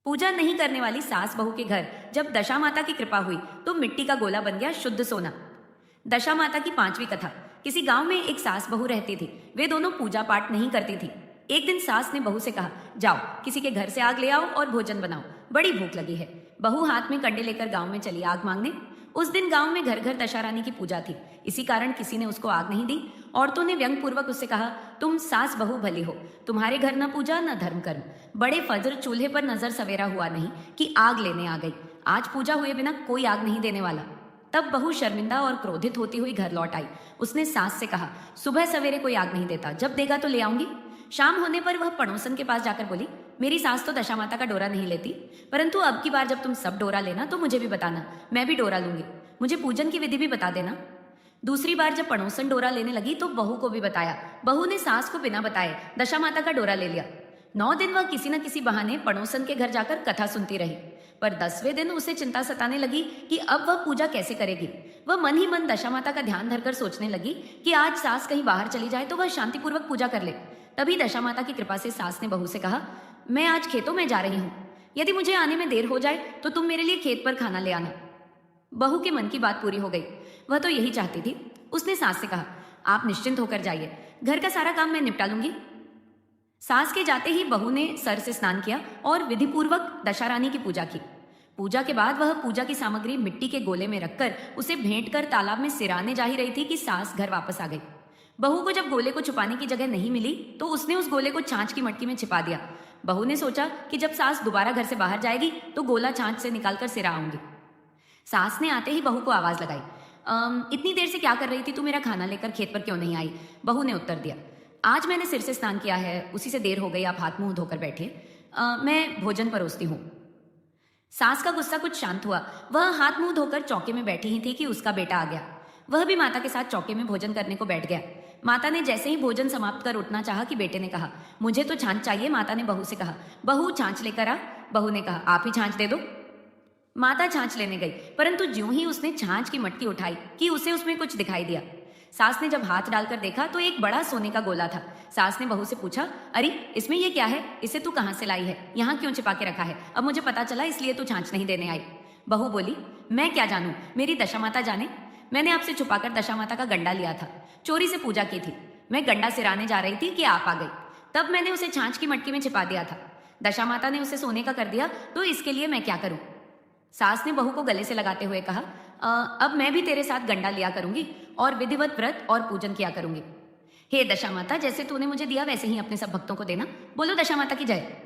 पूजा नहीं करने वाली सास बहू के घर जब दशा माता की कृपा हुई तो मिट्टी का गोला बन गया शुद्ध सोना। दशा माता की 5वीं कथा। किसी गांव में एक सास बहू रहती थी। वे दोनों पूजा पाठ नहीं करती थी। एक दिन सास ने बहू से कहा, जाओ किसी के घर से आग ले आओ और भोजन बनाओ, बड़ी भूख लगी है। बहू हाथ में कंडे लेकर गांव में चली आग मांगने। उस दिन गांव में घर घर दशा रानी की पूजा थी, इसी कारण किसी ने उसको आग नहीं दी। औरतों ने व्यंग पूर्वक उससे कहा, तुम सास बहू भली हो, तुम्हारे घर न पूजा न धर्म कर्म। बड़े फजर चूल्हे पर नजर सवेरा हुआ नहीं कि आग लेने आ गई। आज पूजा हुए बिना कोई आग नहीं देने वाला। तब बहू शर्मिंदा और क्रोधित होती हुई घर लौट आई। उसने सास से कहा, सुबह सवेरे कोई आग नहीं देता, जब देगा तो ले आऊंगी। शाम होने पर वह पड़ोसन के पास जाकर बोली, मेरी सास तो दशा माता का डोरा नहीं लेती, परंतु अब की बार जब तुम सब डोरा लेना तो मुझे भी बताना, मैं भी डोरा लूंगी। मुझे पूजन की विधि भी बता देना। दूसरी बार जब पड़ोसन डोरा लेने लगी तो बहू को भी बताया। बहू ने सास को बिना बताए दशा माता का डोरा ले लिया। 9 दिन वह किसी न किसी बहाने पड़ोसन के घर जाकर कथा सुनती रही, पर 10वें दिन उसे चिंता सताने लगी कि अब वह पूजा कैसे करेगी। वह मन ही मन दशा माता का ध्यान धरकर सोचने लगी कि आज सास कहीं बाहर चली जाए तो वह शांतिपूर्वक पूजा कर ले। तभी दशा माता की कृपा से सास ने बहू से कहा, मैं आज खेतों में जा रही हूँ, यदि मुझे आने में देर हो जाए तो तुम मेरे लिए खेत पर खाना ले आना। बहू के मन की बात पूरी हो गई, वह तो यही चाहती थी। उसने सास से कहा, आप निश्चिंत होकर जाइए, घर का सारा काम मैं निपटा लूंगी। सास के जाते ही बहू ने सर से स्नान किया और विधिपूर्वक दशा रानी की पूजा की। पूजा के बाद वह पूजा की सामग्री मिट्टी के गोले में रखकर उसे भेंट कर तालाब में सिराने जा ही रही थी कि सास घर वापस आ गई। बहू को जब गोले को छुपाने की जगह नहीं मिली तो उसने उस गोले को छाछ की मटकी में छिपा दिया। बहू ने सोचा कि जब सास दोबारा घर से बाहर जाएगी तो गोला छाछ से निकालकर सिरा आऊंगी। सास ने आते ही बहू को आवाज लगाई, इतनी देर से क्या कर रही थी, तू मेरा खाना लेकर खेत पर क्यों नहीं आई? बहू ने उत्तर दिया, आज मैंने सिर से स्नान किया है, उसी से देर हो गई, आप हाथ मुंह धोकर बैठे, मैं भोजन परोसती हूँ। सास का गुस्सा कुछ शांत हुआ। वह हाथ मुंह धोकर चौके में बैठी ही थी कि उसका बेटा आ गया। वह भी माता के साथ चौके में भोजन करने को बैठ गया। माता ने जैसे ही भोजन समाप्त कर उठना चाहा कि बेटे ने कहा, मुझे तो छाछ चाहिए। माता ने बहू से कहा, बहू छाछ लेकर आ। बहू ने कहा, आप ही छाछ दे दो। माता छाछ लेने गई, परंतु ज्यों ही उसने छाछ की मटकी उठाई कि उसे उसमें कुछ दिखाई दिया। सास ने जब हाथ डालकर देखा तो एक बड़ा सोने का गोला था। सास ने बहू से पूछा, अरे इसमें ये क्या है, इसे तू कहाँ से लाई है, यहाँ क्यों छिपा के रखा है? अब मुझे पता चला, इसलिए तू छाछ नहीं देने आई। बहू बोली, मैं क्या जानूं, मेरी दशा माता जाने। मैंने आपसे छुपाकर दशा माता का गंडा लिया था, चोरी से पूजा की थी। मैं गंडा सिराने जा रही थी कि आप आ गई, तब मैंने उसे छाछ की मटकी में छिपा दिया था। दशा माता ने उसे सोने का कर दिया, तो इसके लिए मैं क्या करूं? सास ने बहू को गले से लगाते हुए कहा, अब मैं भी तेरे साथ गंडा लिया करूंगी और विधिवत व्रत और पूजन किया करूंगी। हे दशा माता, जैसे तूने मुझे दिया वैसे ही अपने सब भक्तों को देना। बोलो दशा माता की जय।